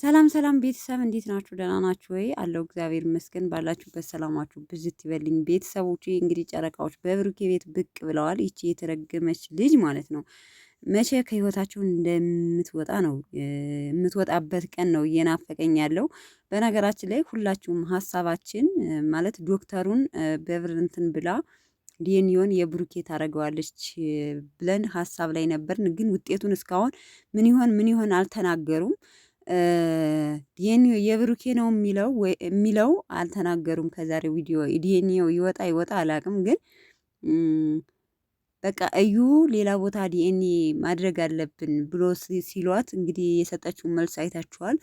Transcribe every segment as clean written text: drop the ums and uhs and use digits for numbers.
ሰላም ሰላም ቤተሰብ እንዴት ናችሁ? ደህና ናችሁ ወይ? አለው እግዚአብሔር ይመስገን። ባላችሁበት ሰላማችሁ ብዝት ይበልኝ። ቤተሰቦቼ እንግዲህ ጨረቃዎች በብሩኬ ቤት ብቅ ብለዋል። ይቺ የተረገመች ልጅ ማለት ነው መቼ ከህይወታችሁ እንደምትወጣ ነው የምትወጣበት ቀን ነው እየናፈቀኝ ያለው። በነገራችን ላይ ሁላችሁም ሀሳባችን ማለት ዶክተሩን በብር እንትን ብላ ዲኤንኤውን የብሩኬ ታደርገዋለች ብለን ሀሳብ ላይ ነበርን። ግን ውጤቱን እስካሁን ምን ይሆን አልተናገሩም። ዲኤንኤው የብሩኬ ነው የሚለው አልተናገሩም። ከዛሬ ቪዲዮ ዲኤንኤው ይወጣ አላውቅም። ግን በቃ እዩ ሌላ ቦታ ዲኤንኤ ማድረግ አለብን ብሎ ሲሏት እንግዲህ የሰጠችውን መልስ አይታችኋል።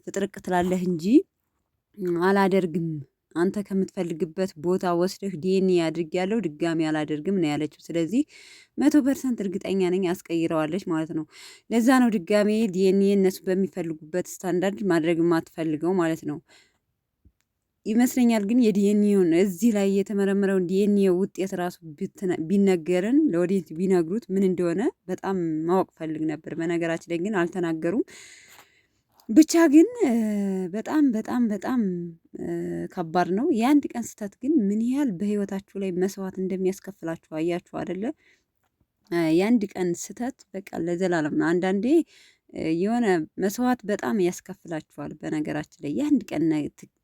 ፍጥርቅ ትላለህ እንጂ አላደርግም አንተ ከምትፈልግበት ቦታ ወስደህ ዲኤንኤ አድርጌያለሁ ድጋሚ አላደርግም ነው ያለችው። ስለዚህ 100% እርግጠኛ ነኝ አስቀይረዋለች ማለት ነው። ለዛ ነው ድጋሚ ዲኤንኤ እነሱ በሚፈልጉበት ስታንዳርድ ማድረግ የማትፈልገው ማለት ነው ይመስለኛል። ግን የዲኤንኤውን እዚህ ላይ የተመረመረውን ዲኤንኤ ውጤት ራሱ ቢነገርን ለወዴት ቢነግሩት ምን እንደሆነ በጣም ማወቅ ፈልግ ነበር። በነገራችን ላይ ግን አልተናገሩም። ብቻ ግን በጣም በጣም በጣም ከባድ ነው። የአንድ ቀን ስህተት ግን ምን ያህል በህይወታችሁ ላይ መስዋዕት እንደሚያስከፍላችሁ አያችሁ አይደለ? የአንድ ቀን ስህተት በቃ ለዘላለም ነው። አንዳንዴ የሆነ መስዋዕት በጣም ያስከፍላችኋል። በነገራችን ላይ የአንድ ቀን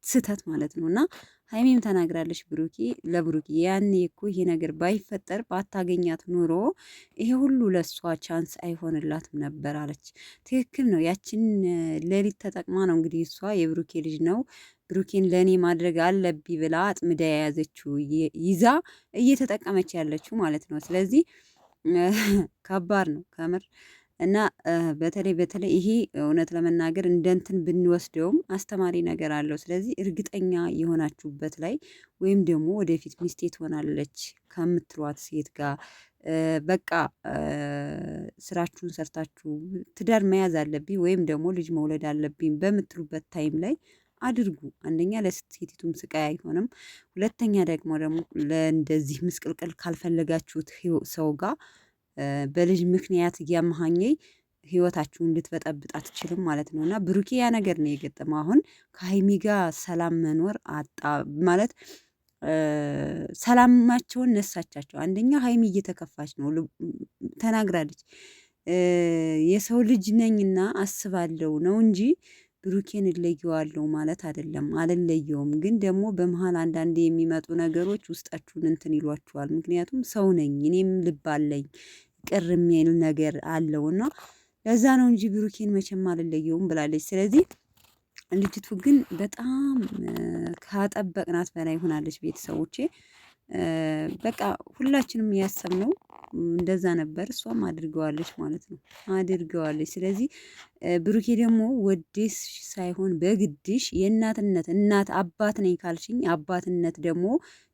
ስህተት ማለት ነው። እና ሀይሜም ተናግራለች ለብሩኬ ያኔ እኮ ይሄ ነገር ባይፈጠር ባታገኛት ኑሮ ይሄ ሁሉ ለእሷ ቻንስ አይሆንላትም ነበር አለች። ትክክል ነው። ያችን ሌሊት ተጠቅማ ነው እንግዲህ እሷ የብሩኬ ልጅ ነው ብሩኬን ለእኔ ማድረግ አለብኝ ብላ አጥምዳ የያዘችው ይዛ እየተጠቀመች ያለችው ማለት ነው። ስለዚህ ከባድ ነው ከምር እና በተለይ ይሄ እውነት ለመናገር እንደንትን ብንወስደውም አስተማሪ ነገር አለው። ስለዚህ እርግጠኛ የሆናችሁበት ላይ ወይም ደግሞ ወደፊት ሚስቴ ትሆናለች ከምትሏት ሴት ጋር በቃ ስራችሁን ሰርታችሁ ትዳር መያዝ አለብኝ ወይም ደግሞ ልጅ መውለድ አለብኝ በምትሉበት ታይም ላይ አድርጉ። አንደኛ ለሴቲቱም ስቃይ አይሆንም። ሁለተኛ ደግሞ ለእንደዚህ ምስቅልቅል ካልፈለጋችሁት ሰው ጋር በልጅ ምክንያት እያመሃኘ ህይወታችሁን ልትበጠብጥ አትችልም ማለት ነው። እና ብሩኬ ያ ነገር ነው የገጠመው። አሁን ከሀይሚ ጋር ሰላም መኖር አጣ ማለት ሰላማቸውን ነሳቻቸው። አንደኛ ሀይሚ እየተከፋች ነው ተናግራለች። የሰው ልጅ ነኝና አስባለሁ ነው እንጂ ብሩኬን እለየዋለሁ ማለት አይደለም። አልለየውም፣ ግን ደግሞ በመሀል አንዳንዴ የሚመጡ ነገሮች ውስጣችሁን እንትን ይሏችኋል። ምክንያቱም ሰው ነኝ እኔም ልብ አለኝ ቅር የሚል ነገር አለውና ለዛ ነው እንጂ ብሩኬን መቼም አልለየውም ብላለች። ስለዚህ ልጅቱ ግን በጣም ካጠበቅናት በላይ ሆናለች። ቤተሰቦቼ በቃ ሁላችንም ያሰብነው እንደዛ ነበር። እሷም አድርገዋለች ማለት ነው፣ አድርገዋለች። ስለዚህ ብሩኬ ደግሞ ወዴስ ሳይሆን በግድሽ የእናትነት እናት አባት ነኝ ካልሽኝ አባትነት ደግሞ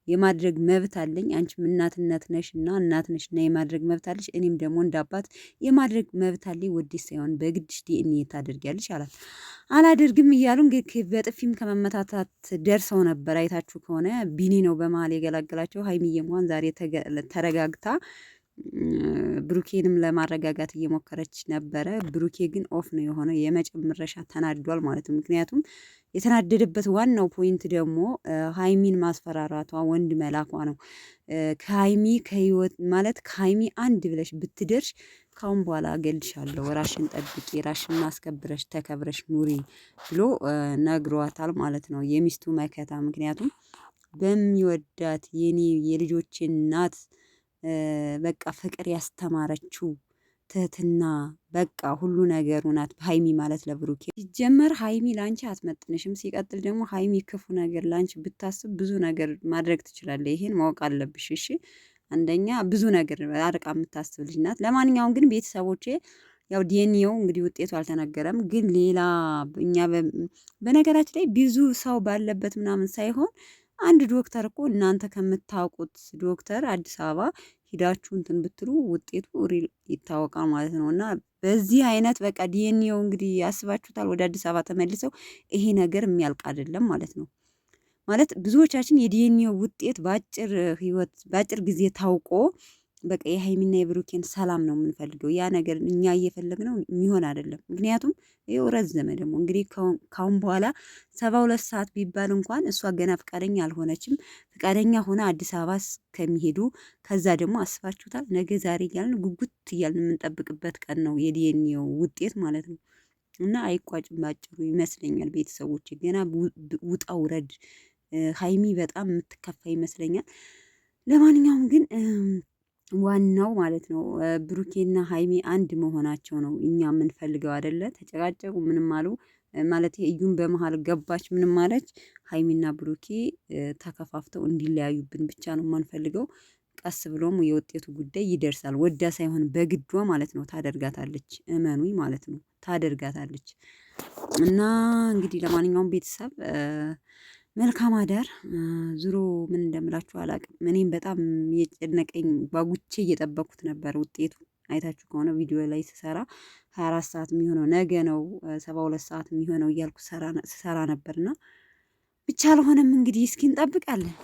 የማድረግ መብት አለኝ። አንቺም እናትነት ነሽና እናት ነሽና የማድረግ መብት አለሽ። እኔም ደግሞ እንደ አባት የማድረግ መብት አለኝ። ወዴስ ሳይሆን በግድሽ ዲኤንኤ ታደርጊያለሽ አላት። አላደርግም እያሉ እንግዲህ በጥፊም ከመመታታት ደርሰው ነበር። አይታችሁ ከሆነ ቢኒ ነው በመሀል የገላገላቸው። ሀይሚዬ እንኳን ዛሬ ተረጋግታ ብሩኬንም ለማረጋጋት እየሞከረች ነበረ። ብሩኬ ግን ኦፍ ነው የሆነ የመጨረሻ ተናዷል ማለት ነው። ምክንያቱም የተናደደበት ዋናው ፖይንት ደግሞ ሀይሚን ማስፈራራቷ ወንድ መላኳ ነው። ከሀይሚ ከህይወት ማለት ከሀይሚ አንድ ብለሽ ብትደርሽ ካሁን በኋላ እገልሻለሁ፣ ራሽን ጠብቂ፣ ራሽን ማስከብረሽ ተከብረሽ ኑሪ ብሎ ነግሯታል ማለት ነው። የሚስቱ መከታ ምክንያቱም በሚወዳት የኔ የልጆቼ እናት በቃ ፍቅር ያስተማረችው ትህትና በቃ ሁሉ ነገሩ ናት ሀይሚ ማለት ለብሩኬ። ሲጀመር ሀይሚ ላንቺ አትመጥንሽም። ሲቀጥል ደግሞ ሀይሚ ክፉ ነገር ላንቺ ብታስብ ብዙ ነገር ማድረግ ትችላለህ። ይሄን ማወቅ አለብሽ እሺ። አንደኛ ብዙ ነገር አርቃ የምታስብ ልጅ ናት። ለማንኛውም ግን ቤተሰቦቼ ያው ዲኤንኤው እንግዲህ ውጤቱ አልተነገረም። ግን ሌላ እኛ በነገራችን ላይ ብዙ ሰው ባለበት ምናምን ሳይሆን አንድ ዶክተር እኮ እናንተ ከምታውቁት ዶክተር አዲስ አበባ ሂዳችሁ እንትን ብትሉ ውጤቱ ሪል ይታወቃል ማለት ነው። እና በዚህ አይነት በቃ ዲኤንኤው እንግዲህ ያስባችሁታል ወደ አዲስ አበባ ተመልሰው ይሄ ነገር የሚያልቅ አይደለም ማለት ነው። ማለት ብዙዎቻችን የዲኤንኤው ውጤት በአጭር ጊዜ ታውቆ በቃ የሀይሚና የብሩኬን ሰላም ነው የምንፈልገው። ያ ነገር እኛ እየፈለግነው የሚሆን አይደለም። ምክንያቱም ይኸው ረዘመ ደግሞ እንግዲህ ካሁን በኋላ 72 ሰዓት ቢባል እንኳን እሷ ገና ፍቃደኛ አልሆነችም። ፍቃደኛ ሆነ አዲስ አበባ ከሚሄዱ ከዛ ደግሞ አስባችሁታል፣ ነገ ዛሬ እያልን ጉጉት እያልን የምንጠብቅበት ቀን ነው የዲኤንኤው ውጤት ማለት ነው። እና አይቋጭም ባጭሩ ይመስለኛል። ቤተሰቦች ገና ውጣ ውረድ ሀይሚ በጣም የምትከፋ ይመስለኛል። ለማንኛውም ግን ዋናው ማለት ነው ብሩኬና ሀይሚ አንድ መሆናቸው ነው እኛ የምንፈልገው አይደለ? ተጨቃጨቁ ምንም አሉ ማለት እዩን በመሀል ገባች ምንም ማለች፣ ሀይሚና ብሩኬ ተከፋፍተው እንዲለያዩብን ብቻ ነው የማንፈልገው። ቀስ ብሎም የውጤቱ ጉዳይ ይደርሳል። ወዳ ሳይሆን በግዷ ማለት ነው ታደርጋታለች። እመኑኝ ማለት ነው ታደርጋታለች። እና እንግዲህ ለማንኛውም ቤተሰብ መልካም አዳር። ዙሮ ምን እንደምላችሁ አላውቅም። እኔም በጣም የጨነቀኝ ጓጉቼ እየጠበኩት ነበር ውጤቱ። አይታችሁ ከሆነ ቪዲዮ ላይ ስሰራ 24 ሰዓት የሚሆነው ነገ ነው፣ 72 ሰዓት የሚሆነው እያልኩ ስሰራ ነበርና ብቻ አልሆነም። እንግዲህ እስኪ እንጠብቃለን።